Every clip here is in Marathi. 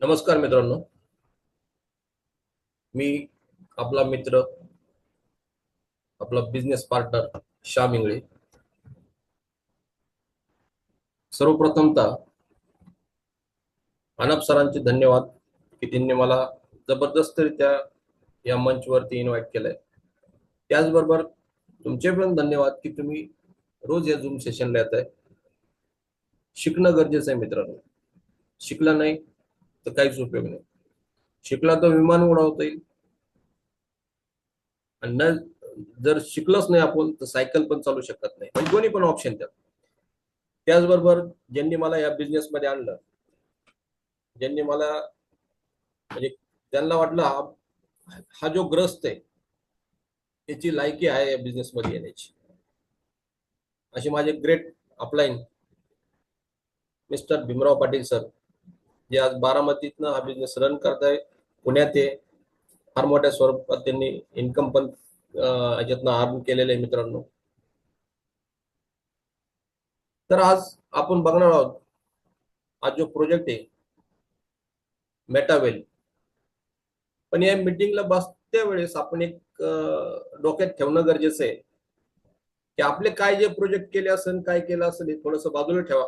नमस्कार मित्रांनो, मी आपला मित्र, आपला बिझनेस पार्टनर श्याम इंगळे. सर्वप्रथमतः अनप सरांचे धन्यवाद की त्यांनी मला जबरदस्तरित्या या मंचवरती इन्व्हाइट केलंय. त्याचबरोबर तुमचे पण धन्यवाद की तुम्ही रोज या झूम सेशनला येत आहे. शिकणं गरजेचं आहे मित्रांनो. शिकला नाही तर काहीच उपयोग नाही. शिकला तर विमान उडवता येईल आणि जर शिकलोच नाही आपण तर सायकल पण चालू शकत नाही. म्हणजे दोन्ही पण ऑप्शन त्यात. त्याचबरोबर ज्यांनी मला या बिझनेस मध्ये आणलं, ज्यांनी मला म्हणजे त्यांना वाटलं हा जो ग्रस्त आहे त्याची लायकी आहे या बिझनेस मध्ये येण्याची, असे माझे great up line mister Bhimrao Patil sir, जे आज बारामतीतनं हा बिझनेस रन करताय. पुण्यात ते फार मोठ्या स्वरूपात त्यांनी इन्कम पण याच्यातनं अर्न केलेलं आहे मित्रांनो. तर आज आपण बघणार आहोत आज जो प्रोजेक्ट आहे मेटावेल. पण या मीटिंगला बसत्या वेळेस आपण एक डोक्यात ठेवणं गरजेचं आहे की आपले काय जे प्रोजेक्ट केले असेल, काय केलं असेल हे थोडंसं बाजूला ठेवा.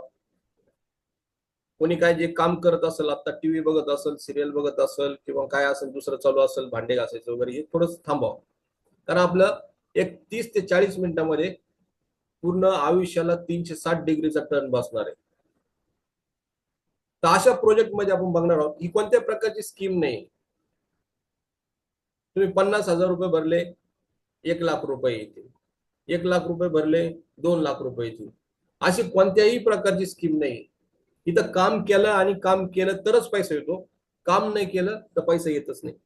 कोणी काय जे काम करत असेल, आता टीव्ही बघत असेल, सिरियल बघत असेल किंवा काय असेल दुसरं चालू असेल, भांडे घासायचं वगैरे, हे थोडंसं थांबावं. कारण आपलं एक 30 ते 40 मिनिटांमध्ये पूर्ण आयुष्याला 360 डिग्रीचा टर्न बसणार आहे. तर अशा प्रोजेक्ट मध्ये आपण बघणार आहोत ही कोणत्या प्रकारची स्कीम नाही. तुम्ही 50,000 रुपये भरले 1,00,000 रुपये येतील, 1,00,000 रुपये भरले 2,00,000 रुपये येतील, अशी कोणत्याही प्रकारची स्कीम नाही. इथं काम केलं आणि काम केलं तरच पैसा येतो, काम नाही केलं तर पैसा येतच नाही.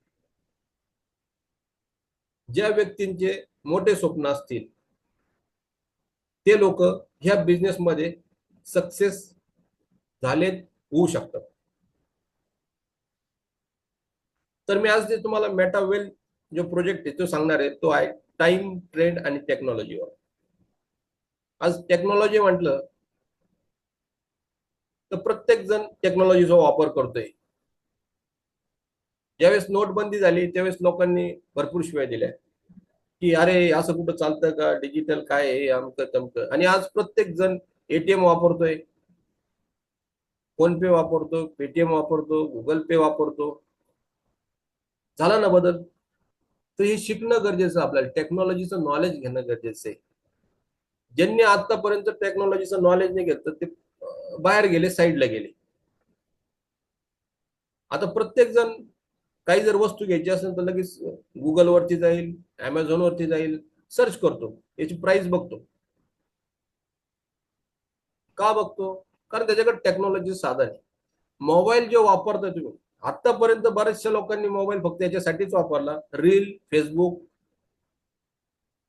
ज्या व्यक्तींचे मोठे स्वप्न असतील ते लोक ह्या बिझनेस मध्ये सक्सेस झालेत, होऊ शकतात. तर मी आज जे तुम्हाला मेटावेल जो प्रोजेक्ट आहे तो सांगणार आहे, तो आहे टाइम, ट्रेंड आणि टेक्नॉलॉजीवर. आज टेक्नॉलॉजी म्हटलं तर प्रत्येक जण टेक्नॉलॉजीचा वापर करतोय. ज्यावेळेस नोटबंदी झाली त्यावेळेस लोकांनी भरपूर शिवाय दिल्या की अरे असं कुठं चालतं का, डिजिटल काय आहे, अमकं तमकं. आणि आज प्रत्येक जण एटीएम वापरतोय, फोन पे वापरतो, पेटीएम वापरतो, गुगल पे वापरतो. झाला ना बदल. तर हे शिकणं गरजेचं, आपल्याला टेक्नॉलॉजीचं नॉलेज घेणं गरजेचं आहे. ज्यांनी आतापर्यंत टेक्नॉलॉजीचं नॉलेज नाही घेतलं ते बाहेर गेले, साईडला गेले. आता प्रत्येक जण काही जर वस्तू घ्यायची असेल तर लगेच गुगल वरती जाईल, अमेझॉन वरती जाईल, सर्च करतो, याची प्राइस बघतो. का बघतो? कारण त्याच्याकडे टेक्नॉलॉजी साधन आहे. मोबाईल जो वापरताय तुम्ही, आतापर्यंत बऱ्याचशा लोकांनी मोबाईल फक्त याच्यासाठीच वापरला, रील, फेसबुक,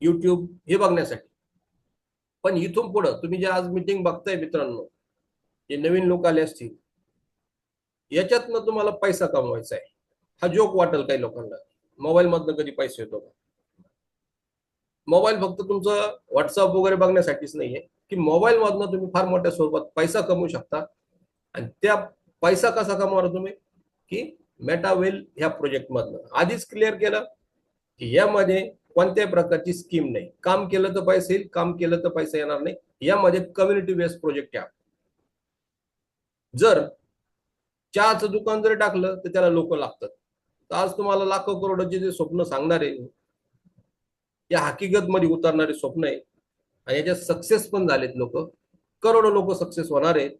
युट्यूब हे बघण्यासाठी. पण इथून पुढे तुम्ही जे आज मीटिंग बघताय मित्रांनो, जे नवीन लोक आले असतील, याच्यातनं तुम्हाला पैसा कमवायचा आहे. हा जोक वाटेल काही लोकांना, मोबाईल मधनं कधी पैसा येतो का? मोबाईल फक्त तुमचं व्हॉट्सअप वगैरे बघण्यासाठीच नाहीये, की मोबाईल मधनं तुम्ही फार मोठ्या स्वरूपात पैसा कमवू शकता. आणि त्या पैसा कसा कमवणार तुम्ही? की मेटावेल ह्या प्रोजेक्ट मधनं आधीच क्लिअर केलं की यामध्ये कोणत्याही प्रकारची स्कीम नाही. काम केलं तर पैसे येईल, काम केलं तर पैसा येणार नाही. यामध्ये कम्युनिटी बेस्ड प्रोजेक्ट आहे. जर चहाचं दुकान जर टाकलं तर त्याला लोक लागतात. तर आज तुम्हाला लाखो करोडचे जे स्वप्न सांगणारे, या हकीकत मध्ये उतरणारे स्वप्न आहे आणि याच्यात सक्सेस पण झालेत लोक. करोडो लोक सक्सेस होणार आहेत.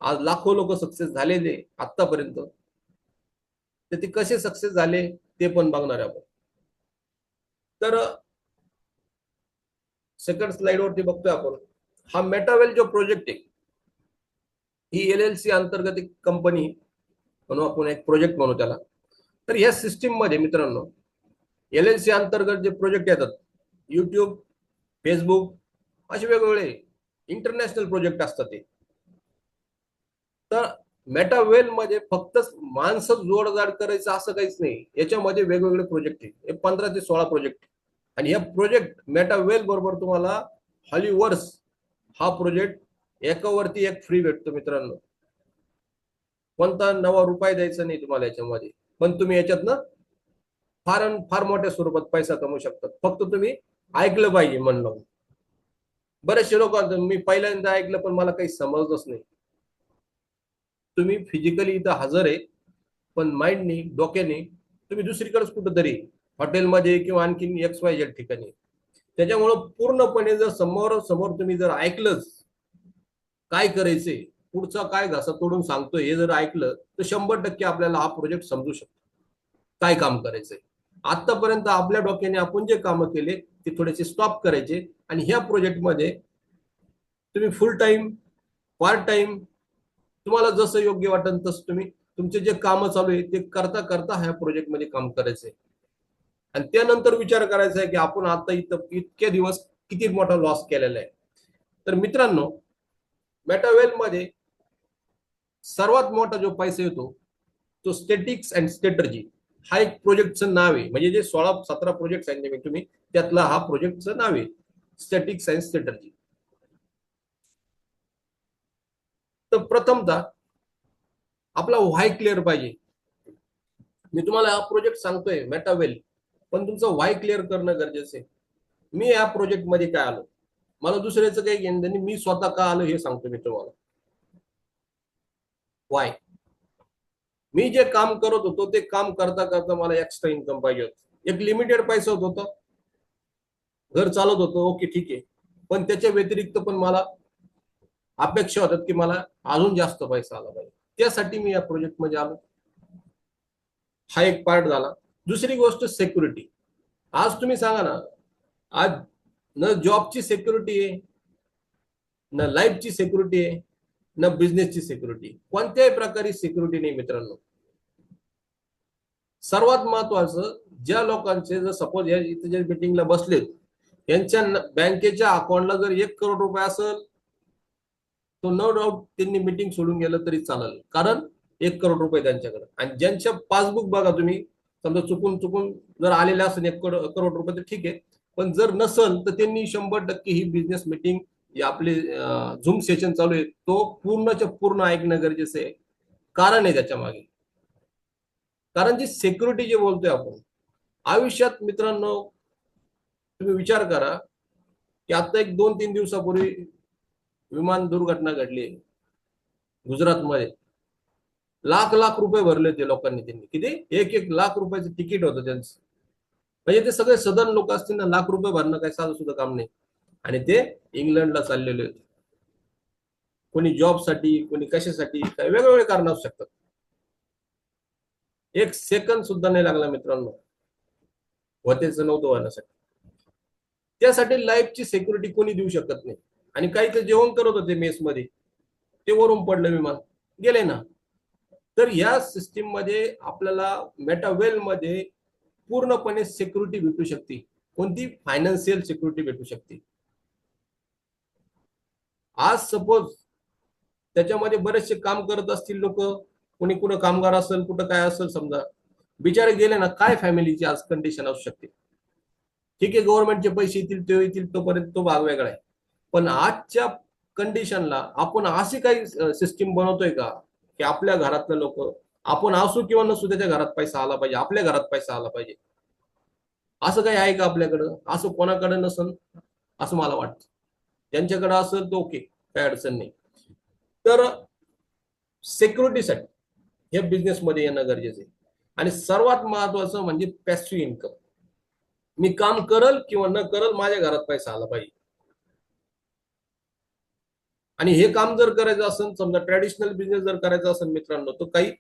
आज लाखो लोक सक्सेस झालेले आतापर्यंत. तर ते कसे सक्सेस झाले ते पण बघणार आहे आपण. तर सेकंड स्लाइड वरती बघतोय आपण, हा मेटावेल जो प्रोजेक्ट आहे ही LLC अंतर्गत एक कंपनी म्हणून आपण एक प्रोजेक्ट म्हणू त्याला. तर या सिस्टीम मध्ये मित्रांनो LLC अंतर्गत जे प्रोजेक्ट येतात, युट्यूब, फेसबुक असे वेगवेगळे इंटरनॅशनल प्रोजेक्ट असतात ते. तर मेटावेल मध्ये फक्त माणसं जोडजाड करायचं असं काहीच नाही. याच्यामध्ये वेगवेगळे प्रोजेक्ट आहे, 15 ते 16 प्रोजेक्ट. आणि या प्रोजेक्ट मेटावेल बरोबर तुम्हाला हॉलीवर्स हा प्रोजेक्ट एकावरती एक फ्री भेटतो मित्रांनो. कोणता नवा रुपये द्यायचा नाही तुम्हाला याच्यामध्ये, पण तुम्ही याच्यातनं फार फार मोठ्या स्वरूपात पैसा कमवू शकतात. फक्त तुम्ही ऐकलं पाहिजे मन लावून. बरेचसे लोक मी पहिल्यांदा ऐकलं पण मला काही समजलंच नाही. तुम्ही फिजिकली इथं हजर आहे, पण माइंडनी डोक्याने तुम्ही दुसरीकडेच कुठंतरी हॉटेलमध्ये किंवा आणखीन XYZ ठिकाणी. त्याच्यामुळं पूर्णपणे जर समोर समोर तुम्ही जर ऐकलंच काय करायचंय, पुढचा काय घासा तोडून सांगतोय हे जर ऐकलं, तर 100% आपल्याला हा प्रोजेक्ट समजू शकतो काय काम करायचंय. आतापर्यंत आपल्या डोक्याने आपण जे काम केले ते थोडेसे स्टॉप करायचे आणि ह्या प्रोजेक्टमध्ये तुम्ही फुल टाइम, पार्ट टाइम, तुम्हाला जसं योग्य वाटेल तसं तुम्ही तुमचे जे काम चालू आहे ते करता करता ह्या प्रोजेक्टमध्ये काम करायचंय. आणि त्यानंतर विचार करायचा आहे की आपण आता इथं इतके दिवस किती मोठा लॉस केलेला आहे. तर मित्रांनो, मेटावेल मध्ये सर्वात मोठा जो पैसा येतो तो स्टॅटिक्स अँड स्ट्रॅटर्जी हा एक प्रोजेक्टचं नाव आहे. म्हणजे जे 16-17 प्रोजेक्ट सांगितले मी तुम्ही, त्यातला हा प्रोजेक्टचं नाव आहे, स्टॅटिक्स अँड स्ट्रॅटर्जी. तर प्रथमतः आपला व्हाय क्लिअर पाहिजे. मी तुम्हाला हा प्रोजेक्ट सांगतोय मेटावेल, पण तुमचं व्हाय क्लिअर करणं गरजेचं आहे. मी या प्रोजेक्ट मध्ये काय आलो, मला दुसऱ्याचं काही घेणं नाही, मी स्वतः का आलो हे सांगतो मी तुम्हाला. व्हाय, मी जे काम करत होतो ते काम करता करता मला एक्स्ट्रा इन्कम पाहिजे होतं. एक लिमिटेड पैसा होत होता, घर चालत होतं, ओके ठीक आहे, पण त्याच्या व्यतिरिक्त पण मला अपेक्षा होतात की मला अजून जास्त पैसा आला पाहिजे. त्यासाठी मी या प्रोजेक्ट मध्ये आलो. हा एक पार्ट झाला. दुसरी गोष्ट सिक्युरिटी. आज तुम्ही सांगा ना, आज न जॉबची सिक्युरिटी आहे, न लाईफची सिक्युरिटी आहे, न बिझनेसची सिक्युरिटी, कोणत्याही प्रकारे सिक्युरिटी नाही मित्रांनो. सर्वात महत्वाचं, ज्या लोकांचे जर सपोज इथे जे मीटिंगला बसलेत यांच्या बँकेच्या अकाउंटला जर 1 करोड रुपये असेल, तो नो डाऊट त्यांनी मीटिंग सोडून गेलं तरी चालेल, कारण 1 करोड रुपये त्यांच्याकडे. आणि ज्यांच्या पासबुक बघा तुम्ही, समजा चुकून चुकून जर आलेले असेल 1 करोड रुपये तर ठीक आहे, पण जर नसल तर त्यांनी 100% ही बिझनेस मीटिंग, आपले झूम सेशन चालू आहे तो पूर्णच्या पूर्ण ऐकणं गरजेचं आहे. कारण आहे त्याच्या मागे, कारण जी सिक्युरिटी जे बोलतोय आपण आयुष्यात मित्रांनो, तुम्ही विचार करा की आता एक 2-3 दिवसापूर्वी विमान दुर्घटना घडली गुजरातमध्ये. लाख लाख रुपये भरले होते लोकांनी, त्यांनी किती 1-1 लाख रुपयाचं तिकीट होतं त्यांचं. म्हणजे ते सगळे सदन लोक असतील ना, लाख रुपये भरणं काही साधं सुद्धा काम नाही. आणि ते इंग्लंडला चाललेले होते, कोणी जॉबसाठी, कोणी कशासाठी, काही वेगवेगळे कारण असू शकतात. 1 सेकंद सुद्धा नाही लागला मित्रांनो होतेच नव्हतं होण्यासाठी. त्यासाठी लाईफची सिक्युरिटी कोणी देऊ शकत नाही. आणि काही ते जेवण करत होते मेस मध्ये, ते वरून पडलं विमान, गेले ना. तर या सिस्टीम मध्ये आपल्याला मेटावेल मध्ये पूर्णपणे सिक्युरिटी भेटू शकते. कोणती? फायनान्शियल सिक्युरिटी भेटू शकते. आज सपोज त्याच्यामध्ये बरेचसे काम करत असतील लोक, कोणी कुठं कामगार असेल, कुठं काय असेल, समजा बिचारे गेले ना, काय फॅमिलीची आज कंडिशन असू शकते. ठीक आहे, गव्हर्नमेंटचे पैसे येतील ते येतील तोपर्यंत तो भाग वेगळा आहे, पण आजच्या कंडिशनला आपण अशी काही सिस्टीम बनवतोय का की आपल्या घरातले लोक, आपण असू किंवा नसू, त्याच्या घरात पैसा आला पाहिजे, आपल्या घरात पैसा आला पाहिजे. असं काही आहे का आपल्याकडं? असं कोणाकडे नसन असं मला वाटतं. त्यांच्याकडे असेल तर ओके, काही अडचण नाही. तर सिक्युरिटीसाठी हे बिझनेस मध्ये येणं गरजेचं आहे. आणि सर्वात महत्वाचं म्हणजे पॅसिव्ह इन्कम. मी काम करल किंवा न करल, माझ्या घरात पैसा आला पाहिजे. आणि हे काम जर करायचं असेल, समजा ट्रॅडिशनल बिझनेस जर करायचा असेल मित्रांनो, तर काही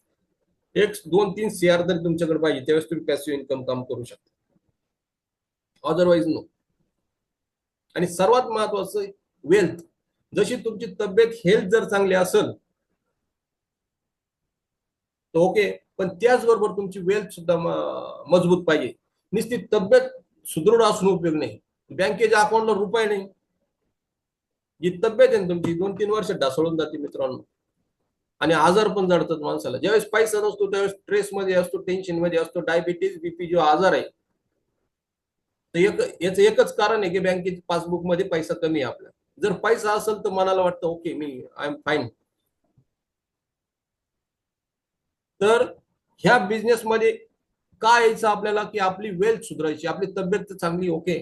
1-2-3 CR तरी तुमच्याकडे पाहिजे, त्यावेळेस तुम्ही पॅसिव्ह इन्कम काम करू शकता, अदरवाईज नो. आणि सर्वात महत्वाचं वेल्थ. जशी तुमची तब्येत, हेल्थ जर चांगली असेल तर ओके, पण त्याचबरोबर तुमची वेल्थ सुद्धा मजबूत पाहिजे. नुसती तब्येत सुदृढ असून उपयोग नाही, बँकेच्या अकाउंटला रुपये नाही, जी तब्येत आहे तुमची 2-3 वर्ष ढासळून जाते मित्रांनो. आणि आजार पण जडतात माणसाला. ज्यावेळेस पैसा नसतो त्यावेळेस स्ट्रेस मध्ये असतो, टेन्शन मध्ये असतो. डायबिटीज, बीपी जो आजार आहे, तर याचं एकच कारण आहे की बँकेच्या पासबुक मध्ये पैसा कमी आहे आपला. जर पैसा असेल तर मनाला वाटतं okay, me I am fine. तर ह्या बिझनेस मध्ये काय यायचं आपल्याला, की आपली वेल्थ सुधारायची, आपली तब्येत चांगली ओके,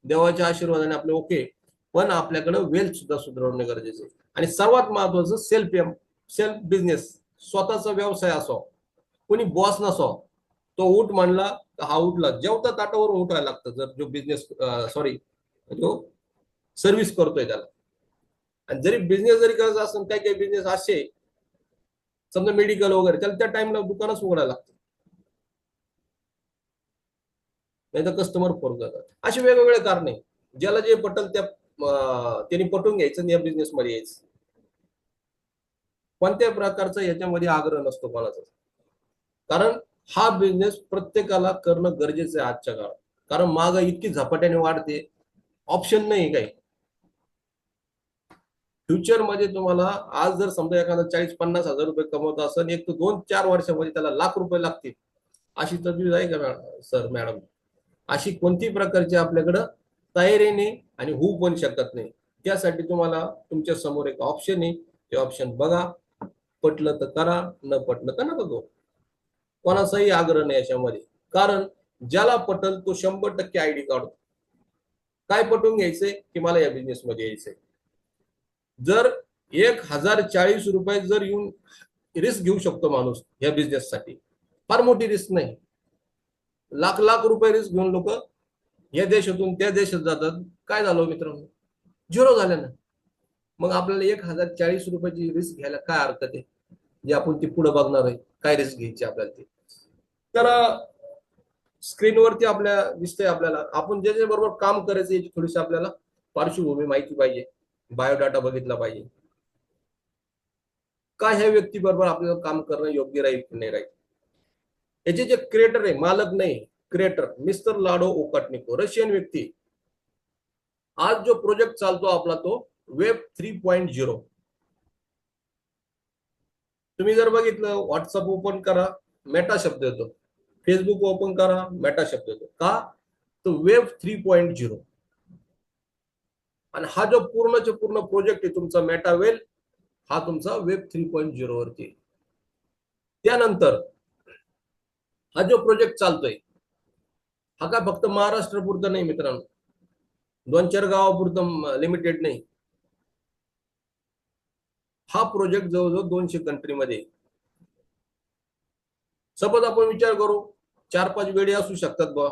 देवाच्या आशीर्वादाने आपले ओके, पण आपल्याकडे वेल्थ सुद्धा सुधारणे गरजेचे आहे. आणि सर्वात महत्वाचं सेल्फ बिझनेस, स्वतःचा व्यवसाय असो, कोणी बॉस नसो, तो उठ म्हणला हा उठला, जेवता ताटावरून उठायला लागतं जर जो बिझनेस सॉरी जो सर्व्हिस करतोय त्याला. आणि जरी बिझनेस जरी करायचा असेल, काही काही बिझनेस असे समजा मेडिकल वगैरे, त्याला त्या टाइमला दुकानच उघडायला लागतं, नाही तर कस्टमर फोन करतात. अशी वेगवेगळे कारणे, ज्याला जे पटल त्या त्यांनी पटवून घ्यायचं आणि या बिझनेस मध्ये यायचं. कोणत्याही प्रकारचा याच्यामध्ये आग्रह नसतो कोणाचा, कारण हा बिझनेस प्रत्येकाला करणं गरजेचं आहे आजच्या काळात. कारण महाग इतकी झपाट्याने वाढते, ऑप्शन नाही काही. फ्युचर मध्ये तुम्हाला आज जर समजा एखादा 40-50 हजार रुपये कमवत असेल, एक तर 2-4 वर्षामध्ये त्याला लाख रुपये लागतील, अशी तजवीज आहे का सर मॅडम? अशी कोणती प्रकारची आपल्याकडं तयारीने आणि होऊ पण शकत नाही. त्यासाठी तुम्हाला तुमच्या समोर एक ऑप्शन आहे, ते ऑप्शन बघा, पटलं तर करा, न पटलं तर नका करू. कोणाचाही आग्रह नाही याच्यामध्ये, कारण ज्याला पटल तो 100% आयडी काढतो. काय पटवून घ्यायचंय, की मला या बिझनेस मध्ये यायचंय. जर 1040 रुपये जर येऊन रिस्क घेऊ शकतो माणूस या बिझनेस साठी, फार मोठी रिस्क नाही. लाख लाख रुपये रिस्क घेऊन लोक या देशातून त्या देशात जातात. काय झालं मित्रांनो? झिरो झाले ना. मग आपल्याला 1040 रुपयाची रिस्क घ्यायला काय अर्थ आहे, जे आपण ती पुढे बघणार आहे, काय रिस्क घ्यायची आपल्याला ती. तर स्क्रीनवरती आपल्या दिसतंय, आपल्याला आपण ज्याच्या बरोबर काम करायचं याची थोडीशी आपल्याला पार्श्वभूमी माहिती पाहिजे, बायोडाटा बघितला पाहिजे, काय ह्या व्यक्ती बरोबर आपल्याला काम करणं योग्य राहील की नाही राहील. याचे जे क्रिएटर आहे, मालक नाही, क्रिएटर मिस्टर लाडो ओकाटनिको, रशियन व्यक्ती. आज जो प्रोजेक्ट चालतो आपला तो वेब 3.0. तुम्ही जर बघितलं, व्हॉट्सअप ओपन करा, मेटा शब्द येतो, फेसबुक ओपन करा, मेटा शब्द येतो, का? तो वेब 3.0. आणि हा जो पूर्णचे पूर्ण प्रोजेक्ट आहे तुमचा मेटावेल, हा तुमचा वेब 3.0 वरती. त्यानंतर हा जो प्रोजेक्ट चालतोय, हा काय फक्त महाराष्ट्र पुरतं नाही मित्रांनो, 2-4 गावापुरतं लिमिटेड नाही. हा प्रोजेक्ट जवळजवळ 200 कंट्रीमध्ये. सपोज आपण विचार करू, 4-5 वेळे असू शकतात बा,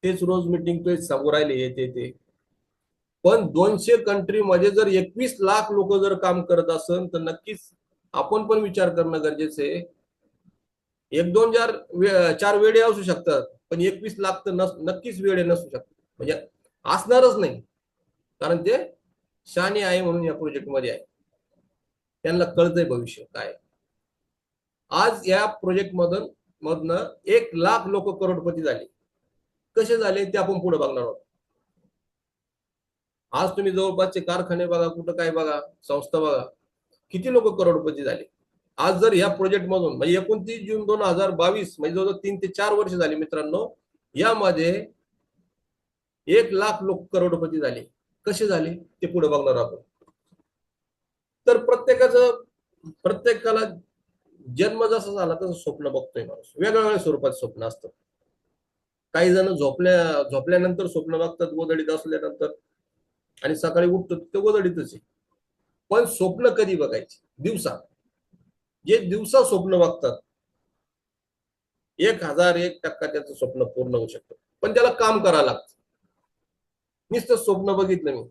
तेच रोज मीटिंग तेच सांगू राहिले येते ते, पण 200 कंट्रीमध्ये जर 21 लाख लोक जर काम करत असेल, तर नक्कीच आपण पण विचार करणं गरजेचं आहे. 1-2-4 वेळे असू शकतात, पण 21 लाख तर नक्कीच वेळे नसू शकतात, म्हणजे असणारच नाही. कारण ते शाने आहे म्हणून या प्रोजेक्ट मध्ये आहे, त्यांना कळतंय भविष्य काय. आज या प्रोजेक्ट मधनं 1 लाख लोक करोडपती झाले. कसे झाले ते आपण पुढे बघणार आहोत. आज तुम्ही जवळपासचे कारखाने बघा, कुठं काय बघा, संस्था बघा, किती लोक करोडपती झाले. आज जर या प्रोजेक्ट मधून म्हणजे 29 जून 2022, म्हणजे जवळजवळ 3 ते 4 वर्ष झाली मित्रांनो, यामध्ये 1 लाख लोक करोडपती झाले. कसे झाले ते पुढे बघणार आहोत. तर प्रत्येकाला जन्म जसा झाला तसं स्वप्न बघतोय माणूस, वेगवेगळ्या स्वरूपात स्वप्न असतं. काही जण झोपल्यानंतर स्वप्न बघतात, गोधडीत असल्यानंतर, आणि सकाळी उठतो ते गोधडीतच आहे. पण स्वप्न कधी बघायचे? दिवसा. जे दिवसा स्वप्न बघतात, 1001% त्याचं स्वप्न पूर्ण होऊ शकतं, पण त्याला काम करावं लागतं. नुसतं स्वप्न बघितलं मी,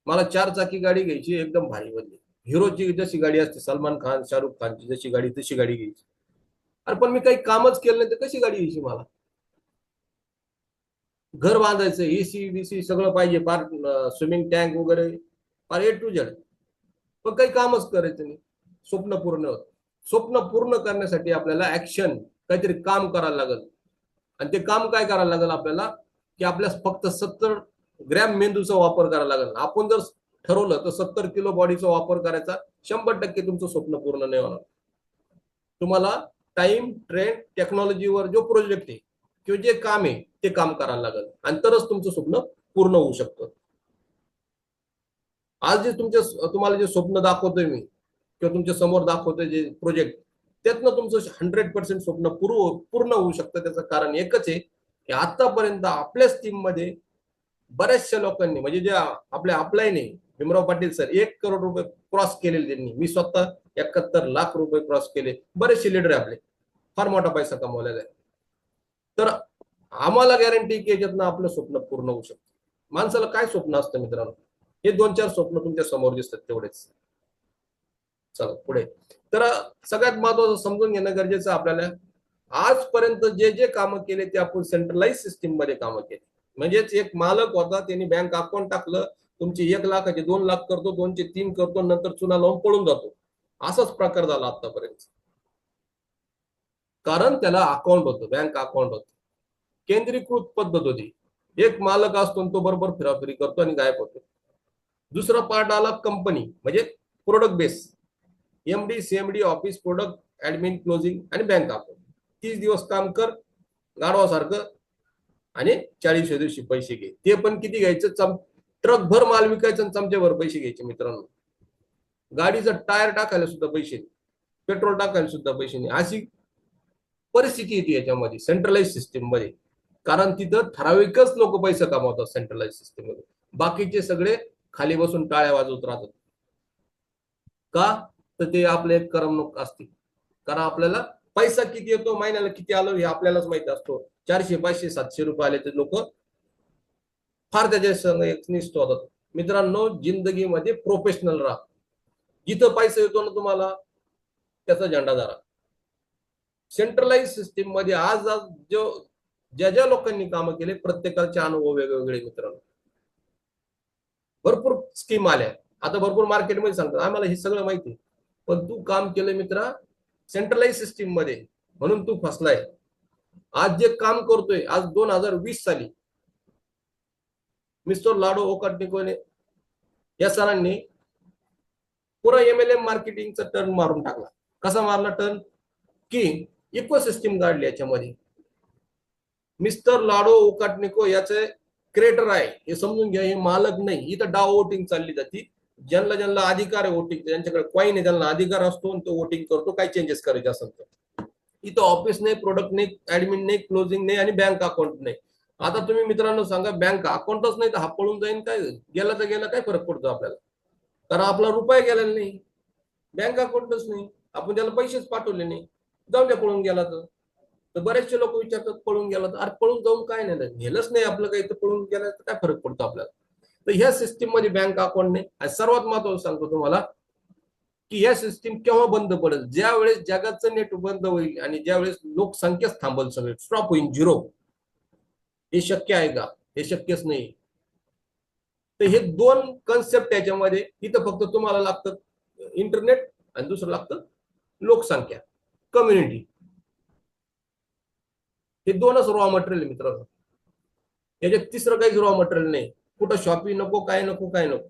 मला 4 चाकी गाडी घ्यायची, एकदम भारी बनली, हिरोची जशी गाडी असते, सलमान खान शाहरुख खानची जशी गाडी, तशी गाडी घ्यायची. अरे पण मी काही कामच केलं नाही तर कशी गाडी घ्यायची मला? घर बांधायचं, एसी बीसी सगळं पाहिजे, पार स्विमिंग टँक वगैरे, पार A to Z, पण काही कामच करायचं नाही, स्वप्न पूर्ण होत. स्वप्न पूर्ण करण्यासाठी आपल्याला ऍक्शन, काहीतरी काम करायला लागेल. आणि ते काम काय करायला लागेल आपल्याला, की आपल्याला फक्त 70 ग्रॅम मेंदूचा वापर करायला लागेल. आपण जर ठरवलं तर 70 किलो बॉडीचा वापर करायचा, 100% तुमचं स्वप्न पूर्ण नाही होणार. तुम्हाला टाइम, ट्रेंड, टेक्नॉलॉजीवर जो प्रोजेक्ट आहे किंवा जे काम आहे ते काम करायला लागेल, आणि तरच तुमचं स्वप्न पूर्ण होऊ शकतं. आज जे तुम्हाला जे स्वप्न दाखवतोय मी, किंवा तुमच्या समोर दाखवतं जे प्रोजेक्ट, त्यातनं तुमचं 100% स्वप्न पूर्ण होऊ शकतं. त्याचं कारण एकच आहे की आतापर्यंत आपल्याच टीम मध्ये बऱ्याचशा लोकांनी, म्हणजे जे आपल्या अपलायने भीमराव पाटील सर 1 करोड रुपये क्रॉस केलेले त्यांनी, मी स्वतः 71 लाख रुपये क्रॉस केले. बरेचसे लीडर आपले फार मोठा पैसा कमवलेला आहे. तर आम्हाला गॅरंटी की याच्यातनं आपलं स्वप्न पूर्ण होऊ शकतं. माणसाला काय स्वप्न असतं मित्रांनो? हे 2-4 स्वप्न तुमच्या समोर दिसतात तेवढेच. चला पुढे. तर सगळ्यात महत्वाचं समजून घेणं गरजेचं आपल्याला, आजपर्यंत जे जे कामं केले ते आपण सेंट्रलाइज सिस्टीम मध्ये कामं केली. म्हणजेच एक मालक होता, त्यांनी बँक अकाउंट टाकलं, तुमची 1 लाखाचे 2 लाख करतो, 2चे 3 करतो, नंतर चुना लावून पळून जातो. असाच प्रकार झाला आतापर्यंत. कारण त्याला अकाउंट होतं, बँक अकाउंट होतं, केंद्रीकृत पद्धत होती. एक मालक असतो तो बरोबर फिराफिरी करतो आणि गायब होतो. दुसरा पार्ट आला कंपनी, म्हणजे product base, MD CMD office product admin closing आणि बँक अकाउंट. 30 दिवस काम कर गाढवासारखं आणि 40व्या दिवशी पैसे घे. ते पण किती घ्यायचं? ट्रक भर माल विकायचं आणि चमच्याभर पैसे घ्यायचे मित्रांनो. गाडीचं टायर टाकायला सुद्धा पैसे नाही, पेट्रोल टाकायला सुद्धा पैसे नाही, अशी परिस्थिती येते याच्यामध्ये सेंट्रलाइज सिस्टीम मध्ये. कारण तिथं ठराविकच लोक पैसे कमावतात सेंट्रलाइज सिस्टीम मध्ये, बाकीचे सगळे खाली बसून टाळ्या वाजवत राहतात. का? तर ते आपले एक करमणूक असते. कारण आपल्याला पैसा किती येतो, महिन्याला किती आलो हे आपल्यालाच माहिती असतो. 400 500 700 रुपये आले तर लोक फार त्याच्या संग एकनिष्ठ होतात. मित्रांनो, जिंदगीमध्ये प्रोफेशनल राहा. जिथं पैसा येतो ना तुम्हाला, त्याचा झेंडा धरा. सेंट्रलाइज सिस्टीम मध्ये आज आज जो ज्या ज्या लोकांनी कामं केले, प्रत्येकाचे अनुभव वेगवेगळे मित्रांनो. भरपूर स्कीम आल्या, आता भरपूर मार्केटमध्ये सांगतात, आम्हाला हे सगळं माहिती, पण तू काम केलं मित्रा सेंट्रलाइज सिस्टीम मध्ये, म्हणून तू फसलाय. आज जे काम करतोय, आज 2020 साली मिस्टर लाडो ओकाटनिकोने या सरांनी पुरा एमएलएम मार्केटिंगचा टर्न मारून टाकला. कसा मारला टर्न? की इकोसिस्टीम काढली याच्यामध्ये. मिस्टर लाडो ओकाटनिको याचे क्रिएटर आहे, हे समजून घ्या, हे मालक नाही. इथं डाव वोटिंग चालली जाते. ज्यांना ज्यांना अधिकार आहे वोटिंग, ज्यांच्याकडे कॉइन आहे त्यांना अधिकार असतो, तो वोटिंग करतो काय चेंजेस करायचे असेल तर. इथं ऑफिस नाही, प्रोडक्ट नाही, ऍडमिन नाही, क्लोजिंग नाही आणि बँक अकाउंट नाही. आता तुम्ही मित्रांनो सांगा, बँक अकाउंटच नाही तर हा पळून जाईन काय? गेला तर गेला, काय फरक पडतो आपल्याला? कारण आपला रुपया गेलेला नाही, बँक अकाउंटच नाही, आपण त्याला पैसेच पाठवले नाही, जाऊन द्या पळून गेला तर. तर बरेचसे लोक विचारतात पळून गेला तर. अरे पळून जाऊन काय नाही, नेलंच नाही आपलं काही, तर पळून गेला तर काय फरक पडतो आपल्याला? तर ह्या सिस्टीम मध्ये बँक अकाउंट नाही. आणि सर्वात महत्त्वाचं सांगतो तुम्हाला की ह्या सिस्टीम केव्हा बंद पडेल? ज्या वेळेस जगाचं नेट बंद होईल आणि ज्यावेळेस लोकसंख्याच थांबल, सगळे स्टॉप होईल, झिरो. हे शक्य आहे का? हे शक्यच नाही. तर हे दोन कन्सेप्ट याच्यामध्ये, इथं फक्त तुम्हाला लागतं इंटरनेट आणि दुसरं लागतं लोकसंख्या, कम्युनिटी. हे दोनच रॉ मटेरियल मित्रांनो, याच्यात तिसरं काहीच रॉ मटेरियल नाही. कुठं शॉपिंग नको, काय नको, काय नको.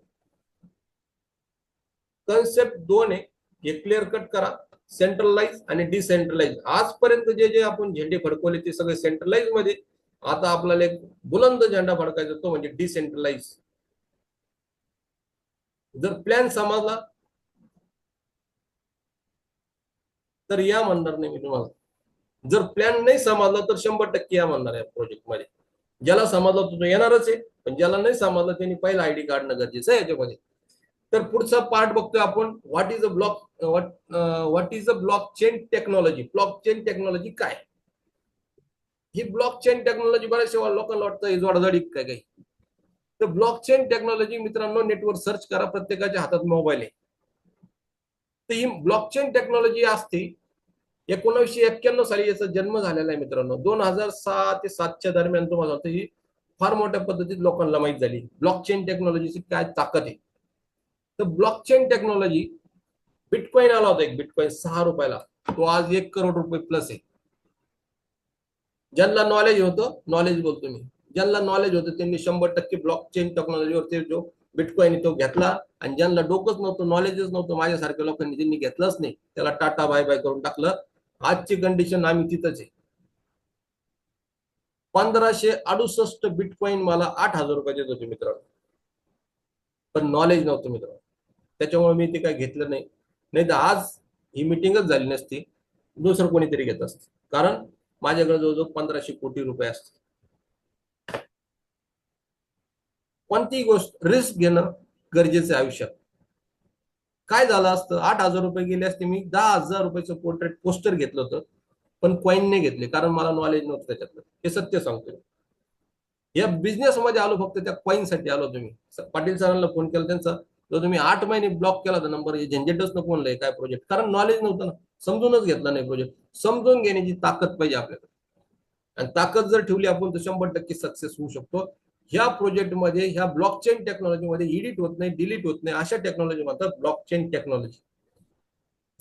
कन्सेप्ट दोन आहे, हे क्लिअर कट करा. सेंट्रलाइज आणि डिसेंट्रलाइज. आजपर्यंत जे जे आपण झेंडे फडकवले ते सगळे सेंट्रलाइज मध्ये. आता आपल्याला एक बुलंद झेंडा फडकायचा, तो म्हणजे डिसेंट्रलाइज. जर प्लॅन समजला तर या म्हणणार नाही मी तुम्हाला. जर प्लॅन नाही समजला तर 100% या म्हणणार आहे प्रोजेक्ट मध्ये. ज्याला समजलं तो येणारच आहे, पण ज्याला नाही समजलं त्यांनी पहिला आयडी काढणं गरजेचं आहे याच्यामध्ये. तर पुढचा पार्ट बघतोय आपण, what is a block chain technology. Block chain technology काय? ही ब्लॉक चेन टेक्नॉलॉजी बऱ्याचशा लोकांना वाटतं ही जोडाजोडी काय काही. तर ब्लॉक चेन टेक्नॉलॉजी मित्रांनो, नेटवर सर्च करा, प्रत्येकाच्या हातात मोबाईल आहे. तर ही ब्लॉक चेन टेक्नॉलॉजी असते. 1991 साली याचा जन्म झालेला आहे मित्रांनो. 2006 ते 7च्या दरम्यान तुम्हाला ही फार मोठ्या पद्धतीत लोकांना माहित झाली ब्लॉक चेन टेक्नॉलॉजीची काय ताकद आहे. तर ब्लॉक चेन टेक्नॉलॉजी, बिटकॉइन आला होता एक बिटकॉइन 6 रुपयाला, तो आज 1 करोड रुपये प्लस आहे. ज्यांना नॉलेज होतं, नॉलेज बोलतो मी, ज्यांना नॉलेज होतं त्यांनी 100% ब्लॉक चेन टेक्नॉलॉजीवरती जो बिटकॉइन तो घेतला. आणि ज्यांना डोकंच नव्हतं, नॉलेजच नव्हतं, माझ्यासारख्या लोकांनी ज्यांनी घेतलंच नाही, त्याला टाटा बाय बाय करून टाकलं. आजची कंडिशन आम्ही तिथंच आहे. 1568 बिटकॉइन मला 8,000 रुपये देत होते मित्रांनो, पण नॉलेज नव्हतं मित्रांनो. त्याच्यामुळे मी ते काय घेतलं नाही. नाही तर आज ही मिटिंगच झाली नसती, दुसरं कोणीतरी घेत असत. कारण माझ्याकडे जवळजवळ 1500 कोटी रुपये असते. कोणतीही गोष्ट रिस्क घेणं गरजेचं आहे आयुष्यात. काय झालं असतं, 8,000 रुपये गेले असते, मी 10,000 रुपयाचं पोर्ट्रेट पोस्टर घेतलं होतं, पण कॉईन नाही घेतले, कारण मला नॉलेज नव्हतं त्याच्यातलं. हे सत्य सांगतोय. या बिझनेस मध्ये आलो फक्त त्या कॉईन साठी आलो. तुम्ही पाटील सरांना फोन केला त्यांचा, जो तुम्ही 8 महिने ब्लॉक केला होता नंबर, झंझटच नको म्हणलंय काय प्रोजेक्ट, कारण नॉलेज नव्हतं ना, समजूनच घेतला नाही प्रोजेक्ट. समजून घेण्याची ताकद पाहिजे आपल्याकडे, आणि ताकद जर ठेवली आपण तर 100% सक्सेस होऊ शकतो. ह्या प्रोजेक्टमध्ये, ह्या ब्लॉकचेन टेक्नॉलॉजीमध्ये एडिट होत नाही, डिलीट होत नाही, अशा टेक्नॉलॉजी म्हणतात ब्लॉकचेन टेक्नॉलॉजी.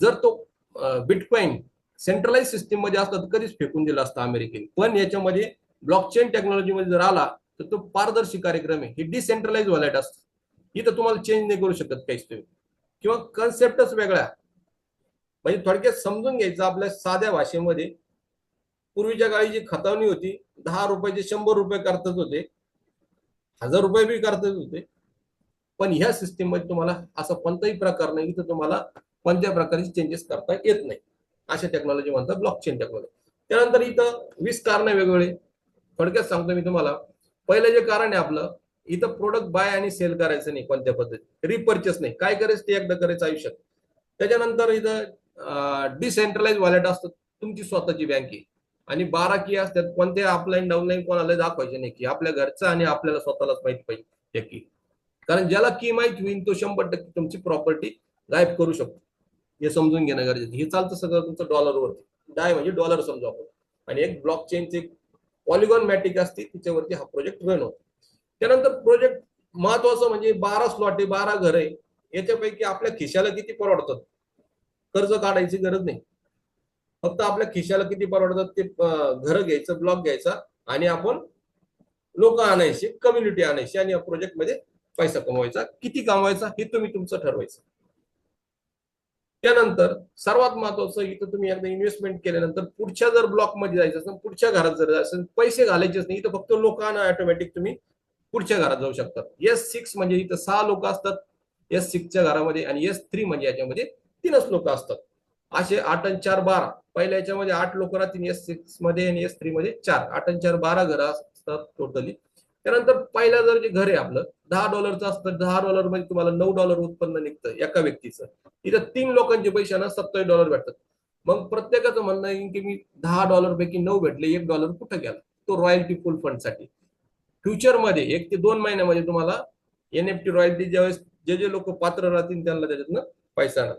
जर तो बिटकॉइन सेंट्रलाइज सिस्टीम मध्ये असला तर कधीच फेकून दिला असता अमेरिकेने, पण याच्यामध्ये ब्लॉकचेन टेक्नॉलॉजी मध्ये जर आला तर तो पारदर्शी कार्यक्रम आहे. ही डिसेंट्रलाइज वॉलेट असतं, इथं तुम्हाला चेंज नाही करू शकत काहीच तुम्ही, किंवा कन्सेप्टच वेगळा. म्हणजे थोडक्यात समजून घ्यायचं आपल्या साध्या भाषेमध्ये, पूर्वीच्या काळी जी खतावणी होती, 10 रुपयाचे 100 रुपये करतच होते, 1000 रुपये बी करतच होते. पण ह्या सिस्टीम मध्ये तुम्हाला असा कोणताही प्रकार नाही, इथं तुम्हाला कोणत्या प्रकारचे चेंजेस करता येत नाही. अशा टेक्नॉलॉजी म्हणतात ब्लॉकचेन टेक्नॉलॉजी. त्यानंतर इथं 20 कारण वेगवेगळे, थोडक्यात सांगतो मी तुम्हाला. पहिलं जे कारण आहे आपलं, इथं प्रोडक्ट बाय आणि सेल करायचं नाही कोणत्या पद्धतीत, रिपर्चेस नाही, काय करायचं ते एकदा करायचं आयुष्यात. त्याच्यानंतर इथं डिसेंट्रलाइज वॉलेट असतं, तुमची स्वतःची बँक आहे, आणि 12 की असतात, कोणत्या ऑफलाईन डाऊनलाईन कोणाला दाखवायचे नाही, की आपल्या घरचं आणि आपल्याला स्वतःलाच माहिती पाहिजे की. कारण ज्याला की माहिती होईल तो 100% तुमची प्रॉपर्टी गायब करू शकतो. हे समजून घेणं गरजेचं. हे चालतं सगळं तुमचं डॉलरवरती. डाय म्हणजे डॉलर समजू आपण, आणि एक ब्लॉक चेनची पॉलिगॉन मॅटिक असते, तिच्यावरती हा प्रोजेक्ट रन होतो. त्यानंतर प्रोजेक्ट महत्वाचं म्हणजे 12 स्लॉट आहे, 12 घर आहे. याच्यापैकी आपल्या खिशाला किती परवडतात, कर्ज काढायची गरज नाही, फक्त आपल्या खिशाला किती परवडतात ते घर घ्यायचं, ब्लॉक घ्यायचा, आणि आपण लोक आणायचे, कम्युनिटी आणायची, आणि या प्रोजेक्ट मध्ये पैसा कमवायचा. किती कमवायचा हे तुम्ही तुमचं ठरवायचं. त्यानंतर सर्वात महत्वाचं, इथं तुम्ही एकदा इन्व्हेस्टमेंट केल्यानंतर पुढच्या जर ब्लॉक मध्ये जायचं असेल, पुढच्या घरात जर जायचं असेल, पैसे घालायचेच नाही, इथं फक्त लोक आणा, ऑटोमॅटिक तुम्ही पुढच्या घरात जाऊ शकतात. S6 म्हणजे इथं 6 लोक असतात S6च्या घरामध्ये, आणि S3 म्हणजे याच्यामध्ये 3च लोक असतात. असे 8 आणि 4 12, पहिल्या याच्यामध्ये 8 लोक राहतील S6 मध्ये, आणि S3 मध्ये 4, 8 आणि 4 12 घर असतात टोटली. त्यानंतर पहिला जर जे घर आहे आपलं $10 असतं, $10 मध्ये तुम्हाला $9 उत्पन्न निघतं एका व्यक्तीचं. इथं 3 लोकांचे पैसे ना $70 भेटतात. मग प्रत्येकाचं म्हणणं आहे की मी $10 पैकी 9 भेटले, $1 कुठं गेला, तो रॉयल्टी फुल फंड साठी. फ्युचरमध्ये 1 ते 2 महिन्यामध्ये तुम्हाला NFT रॉयल्टी ज्यावेळेस जे जे लोक पात्र राहतील त्यांना त्याच्यातनं पैसा येणार.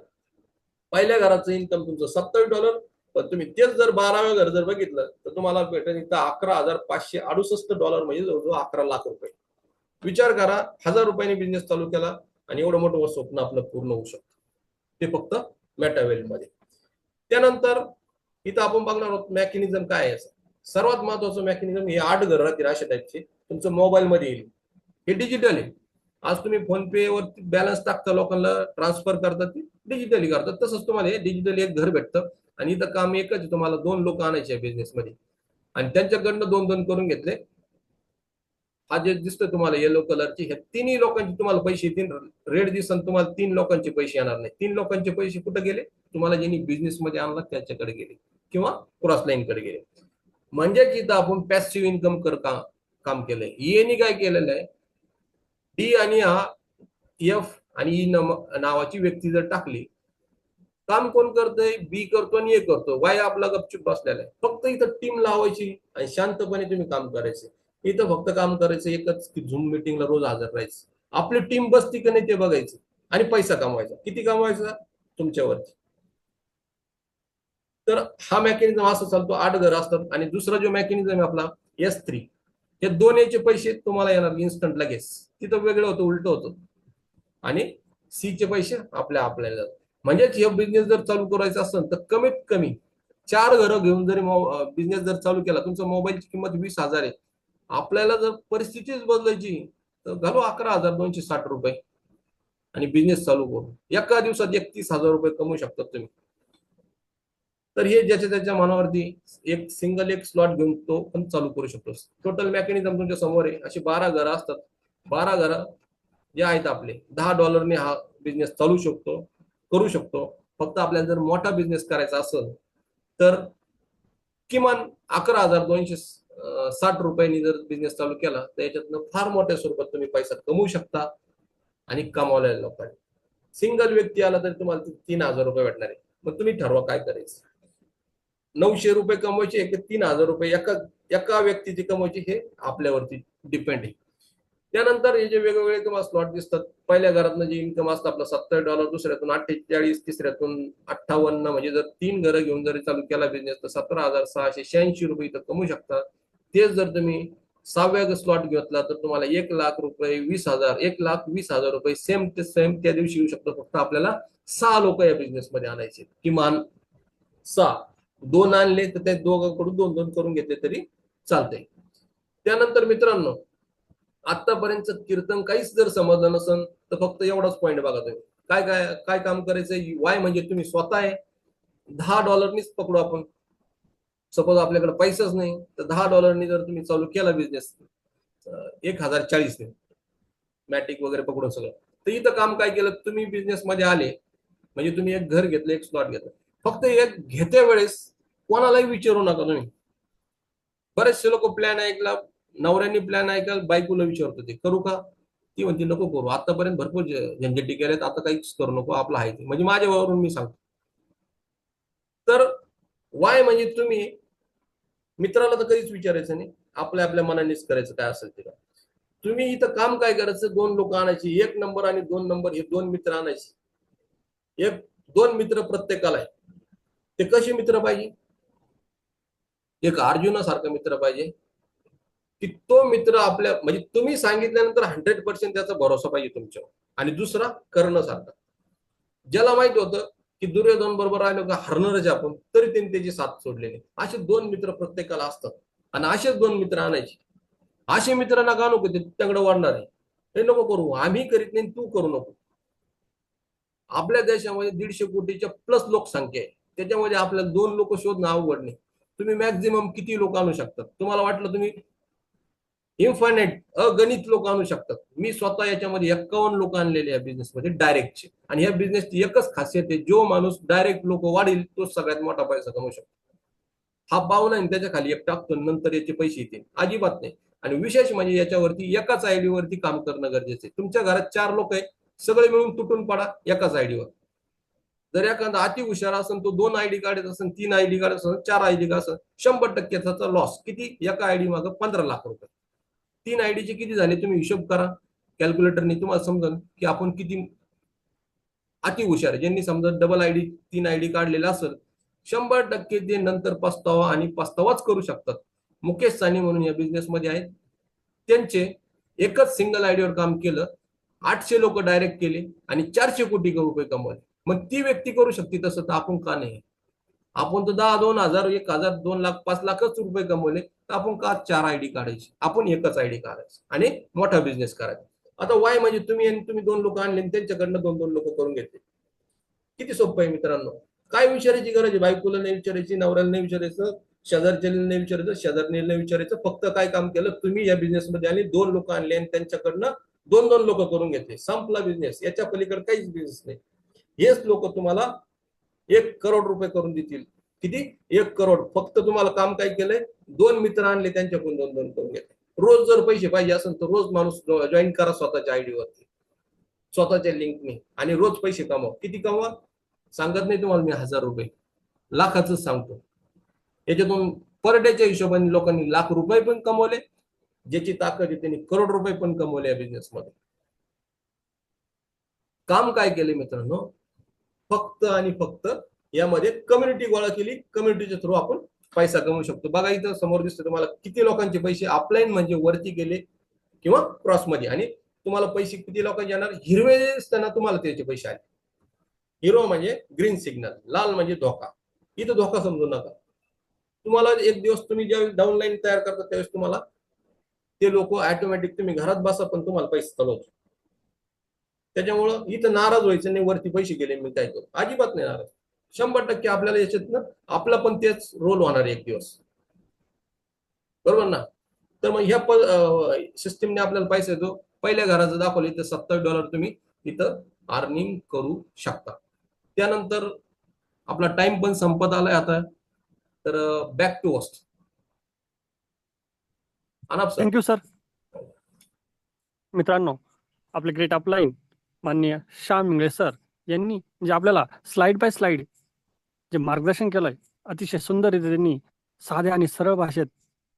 पहिल्या घराचं इन्कम तुमचं $27, पण तुम्ही तेच जर 12व्या घर जर बघितलं तर तुम्हाला भेटेल इथं $11,568, म्हणजे जवळजवळ 11 लाख रुपये. विचार करा, 1000 रुपयांनी बिझनेस चालू केला आणि एवढं मोठं स्वप्न आपलं पूर्ण होऊ शकतं, ते फक्त मेटावेल मध्ये. त्यानंतर इथं आपण बघणार आहोत मेकॅनिझम काय आहे. सर्वात महत्वाचं मेकॅनिझम हे 8 घर राहतील अशा टाईपचे, तुमचं मोबाईल मध्ये येईल. हे डिजिटल आहे. आज तुम्ही फोन पे वरती बॅलन्स टाकता, लोकांना ट्रान्सफर करतात, ते डिजिटली करतात. तसंच तुम्हाला डिजिटली एक घर भेटतं, आणि इथं काम एकच आहे, तुम्हाला 2 लोक आणायचे बिझनेस मध्ये, आणि त्यांच्याकडनं 2-2 करून घेतले. हा जे दिसतोय तुम्हाला येलो कलरची, ह्या तिन्ही लोकांचे तुम्हाला पैसे येतील. रेड दिसन तुम्हाला 3 लोकांचे पैसे येणार नाही. 3 लोकांचे पैसे कुठे गेले, तुम्हाला ज्यांनी बिझनेस मध्ये आणला त्याच्याकडे गेले, किंवा क्रॉस लाईन कडे गेले. म्हणजे जिथं आपण पॅसिव्ह इन्कम कर काम केलंय. ईएनी काय केलेलं आहे, डी आणि हा एफ आणि ई नावाची व्यक्ती जर टाकली, काम कोण करतंय, बी करतो आणि ए करतो, वाय आपला गपचूप बसलेला आहे. फक्त इथं टीम लावायची आणि शांतपणे तुम्ही काम करायचे. इथं फक्त काम करायचं एकच, की झूम मिटिंगला रोज हजर राहायचं, आपली टीम बसती की नाही ते बघायचं, आणि पैसा कमवायचा. किती कमवायचा तुमच्यावरती. तर हा मेकॅनिझम असं चालतो, 8 घर असतात. आणि दुसरा जो मेकॅनिझम आहे आपला S3, हे 2 याचे पैसे तुम्हाला येणार इन्स्टंट लगेच. तिथं वेगळं होतं, उलट होतं. आणि सी चे पैसे आपल्याला. म्हणजेच हे बिझनेस जर चालू करायचा असेल तर कमीत कमी 4 घरं घेऊन जरी बिझनेस जर चालू केला, तुमचं मोबाईलची किंमत 20,000 आहे, आपल्याला जर परिस्थितीच बदलायची तर घालू $11,260 आणि बिझनेस चालू करू. एका दिवसात 31,000 रुपये कमवू शकतात तुम्ही. तर हे ज्याच्या त्याच्या मनावरती एक सिंगल एक स्लॉट घेऊन तो पण चालू करू शकतो. टोटल मेकॅनिझम तुमच्या समोर आहे. अशी 12 घरं असतात. 12 घरं जे आहेत आपले, $10 ने हा बिझनेस चालू शकतो, करू शकतो. फक्त आपल्याला जर मोठा बिझनेस करायचा असेल तर किमान 11,260 रुपयांनी जर बिझनेस चालू केला तर याच्यातनं फार मोठ्या स्वरूपात तुम्ही पैसा कमवू शकता आणि कमावलेल्या लोकांनी. सिंगल व्यक्ती आला तर तुम्हाला 3,000 रुपये भेटणार आहे. मग तुम्ही ठरवा काय करायचं. 900 रुपये कमवायचे की 3,000 रुपये एका एका व्यक्तीची कमवायची हे आपल्यावरती डिपेंड आहे. त्यानंतर हे जे वेगवेगळे तुम्हाला स्लॉट दिसतात, पहिल्या घरातनं जे इन्कम असतं आपलं $70, दुसऱ्यातून 48, तिसऱ्यातून 58, म्हणजे जर 3 घरं घेऊन जरी चालू केला बिझनेस तर 17,686 रुपये इथं कमवू शकता. तेच जर तुम्ही 6व्या स्लॉट घेतला तर तुम्हाला 1,00,000 रुपये, 20,000, 1,20,000 रुपये सेम ते सेम त्या दिवशी येऊ शकतो. फक्त आपल्याला 6 लोक या बिझनेस मध्ये आणायचे, किमान 6. 2 आणले तर त्या दोघांकडून 2-2 करून घेतले तरी चालते. त्यानंतर मित्रांनो, आतापर्यंत कीर्तन काहीच जर समजलं नसेल तर फक्त एवढाच पॉइंट बघा तुम्ही. काय काय काय काम करायचंय. वाय म्हणजे तुम्ही स्वतः आहे. $10नीच पकडू आपण. सपोज आपल्याकडे पैसाच नाही तर $10नी जर तुम्ही चालू केला बिझनेस 1,040 ने मॅटिक वगैरे पकडून सगळं, तर इथं काम काय केलं तुम्ही बिझनेस मध्ये आले म्हणजे तुम्ही एक घर घेतलं, एक स्लॉट घेतलं. फक्त एक घेत्या वेळेस कोणालाही विचारू नका तुम्ही. बरेचसे लोक प्लॅन ऐकला, नवऱ्यांनी प्लॅन ऐकाल, बायकोला विचारतो ते करू का, ती म्हणते नको करू, आतापर्यंत भरपूर झंझटी केल्यात, आता काहीच करू नको, आपलं आहे ते. म्हणजे माझ्यावरून मी सांगतो. तर वाय म्हणजे तुम्ही मित्राला तर कधीच विचारायचं नाही, आपल्या आपल्या मनानेच करायचं काय असेल ते. तुम्ही इथं काम काय करायचं, 2 लोक आणायची, 1 नंबर आणि 2 नंबर हे 2 मित्र आणायचे. 2 मित्र प्रत्येकाला आहे. ते कसे मित्र पाहिजे. एक अर्जुनासारखा मित्र पाहिजे की तो मित्र आपल्या म्हणजे तुम्ही सांगितल्यानंतर 100% त्याचा भरोसा पाहिजे तुमच्यावर. आणि दुसरा कर्णसारखा, ज्याला माहित होतं की दुर्योधन बरोबर आलो का हरणारच आपण, तरी त्यांनी त्याची साथ सोडलेली. असे 2 मित्र प्रत्येकाला असतात आणि असेच 2 मित्र आणायचे. असे मित्र नका नको, ते त्याकडे वाढणार आहे, हे नको करू, आम्ही करीत नाही तू करू नको. आपल्या देशामध्ये 150 कोटीच्या प्लस लोकसंख्या आहे. त्याच्यामध्ये आपल्याला 2 लोक शोधणं अवघड नाही. तुम्ही मॅक्झिमम किती लोक आणू शकतात. तुम्हाला वाटलं तुम्ही इन्फायनाइट अगणित लोक आणू शकतात. मी स्वतः याच्यामध्ये 51 लोक आणलेले या बिझनेसमध्ये डायरेक्टचे. आणि या बिझनेसची एकच खासियत आहे, जो माणूस डायरेक्ट लोक वाढील तो सगळ्यात मोठा पैसा कमवू शकतो. हा पाहुणा आहे त्याच्या खाली एक टाकतो, नंतर याचे पैसे येतील, अजिबात नाही. आणि विशेष म्हणजे याच्यावरती एकाच आयडी वरती काम करणं गरजेचं आहे. तुमच्या घरात 4 लोक आहे, सगळे मिळून तुटून पडा एकाच आयडीवर. जर एखादा अति हुशार असेल तो 2 आयडी काढत असेल, 3 आयडी काढत असेल, 4 आयडी काढत असेल, 100% त्याचा लॉस किती. एका आयडी मागं 15 लाख रुपये. 3 आयडीचे किती झाले तुम्ही हिशोब करा कॅल्क्युलेटरने, तुम्हाला समजेल की आपण किती अति हुशार. ज्यांनी समजा डबल आयडी 3 आयडी काढलेला असेल, 100% ते नंतर पस्तावा आणि पस्तावाच करू शकतात. मुकेश सानी म्हणून या बिझनेसमध्ये आहेत. त्यांचे एकच सिंगल आयडीवर काम केलं, 800 लोक डायरेक्ट केले आणि 400 कोटी रुपये कमवले. मग ती व्यक्ती करू शकते तसं, तर आपण का नाही. आपण तर 10, 2,000, 1,000, 2 लाख, 5 लाखच रुपये कमवले, तर आपण का 4 आयडी काढायची. आपण एकच आयडी काढायची आणि मोठा बिझनेस करायचा. आता वाय म्हणजे तुम्ही 2 लोक आणले, त्यांच्याकडनं 2-2 लोक करून घेतले. किती सोपं आहे मित्रांनो. काय विचारायची गरज आहे. बायकोला नाही विचारायची, नवऱ्याला नाही विचारायचं, शेजारच्या नाही विचारायचं, शेजारने नाही विचारायचं. फक्त काय काम केलं तुम्ही या बिझनेसमध्ये आणि 2 लोक आणले आणि त्यांच्याकडनं 2-2 लोक करून घेतले, संपला बिझनेस. याच्या पलीकडे काहीच बिझनेस नाही. हेच लोक तुम्हाला 1 करोड रुपये करून देतील. किती. 1 करोड. फक्त तुम्हाला काम काय केलंय, 2 मित्र आणले, त्यांच्याकडून 2-2 करून घेतले. रोज जर पैसे पाहिजे असेल तर रोज माणूस जॉईन करा स्वतःच्या आयडीवरती, स्वतःच्या लिंकने, आणि रोज पैसे कमवा. किती कमवा सांगत नाही तुम्हाला मी 1,000 रुपये, लाखाच सांगतो. याच्यातून पर डेच्या हिशोबाने लोकांनी लाख रुपये पण कमवले. ज्याची ताकद आहे त्यांनी करोड रुपये पण कमवले या बिझनेसमध्ये. काम काय केले मित्रांनो, फक्त आणि फक्त यामध्ये कम्युनिटी गोळा केली. कम्युनिटीच्या थ्रू आपण पैसा कमवू शकतो. बघा इथं समोर दिसतं तुम्हाला किती लोकांचे पैसे अपलाईन म्हणजे वरती गेले किंवा क्रॉस मध्ये, आणि तुम्हाला पैसे किती लोकांचे येणार. हिरवे असताना तुम्हाला त्याचे पैसे आले. हिरो म्हणजे ग्रीन सिग्नल, लाल म्हणजे धोका. इथं धोका समजू नका. तुम्हाला एक दिवस तुम्ही ज्यावेळेस डाऊनलाईन तयार करता त्यावेळेस तुम्हाला ते लोक ऑटोमॅटिक, तुम्ही घरात बसा पण तुम्हाला पैसे चालवतो. त्याच्यामुळं इथं नाराज व्हायचं नाही, वरती पैसे गेले मी काय करू, अजिबात नाही नाराज. 100% आपल्याला याच्यातनं आपला पण तेच रोल होणार एक दिवस, बरोबर ना. तर मग ह्या सिस्टीमने आपल्याला पैसा येतो. पहिल्या घराचं दाखवलं इथं $27 तुम्ही इथं अर्निंग करू शकता. त्यानंतर आपला टाइम पण संपत आलाय आता, तर बॅक टू होस्ट. अनाप सर. Thank you sir. मित्रांनो, आपले ग्रेट अपलाईन माननीय श्याम इंगळे सर यांनी जे आपल्याला स्लाइड बाय स्लाइड जे मार्गदर्शन केलंय, अतिशय सुंदर रीती त्यांनी साध्या आणि सरळ भाषेत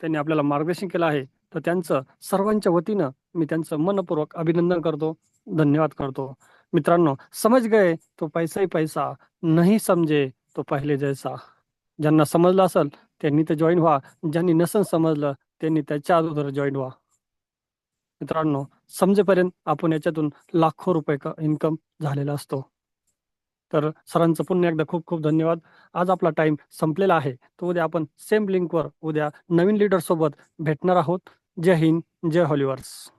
त्यांनी आपल्याला मार्गदर्शन केलं आहे. तर त्यांचं सर्वांच्या वतीनं मी त्यांचं मनपूर्वक अभिनंदन करतो, धन्यवाद करतो. मित्रांनो, समज गए तो पैसा ही पैसा, नहीं समजे तो पहिले जैसा. ज्यांना समजलं असेल त्यांनी तर जॉईन व्हा, ज्यांनी नसेल समजलं त्यांनी त्याच्या अगोदर जॉईन व्हा. मित्रांनो, समजेपर्यंत आपण याच्यातून लाखो रुपये इन्कम झालेला असतो. तर सरांचं पुन्हा एकदा खूप खूप धन्यवाद. आज आपला टाइम संपलेला आहे. तर उद्या आपण सेम लिंकवर उद्या नवीन लीडर सोबत भेटणार आहोत. जय हिंद, जय हॉलिवर्स.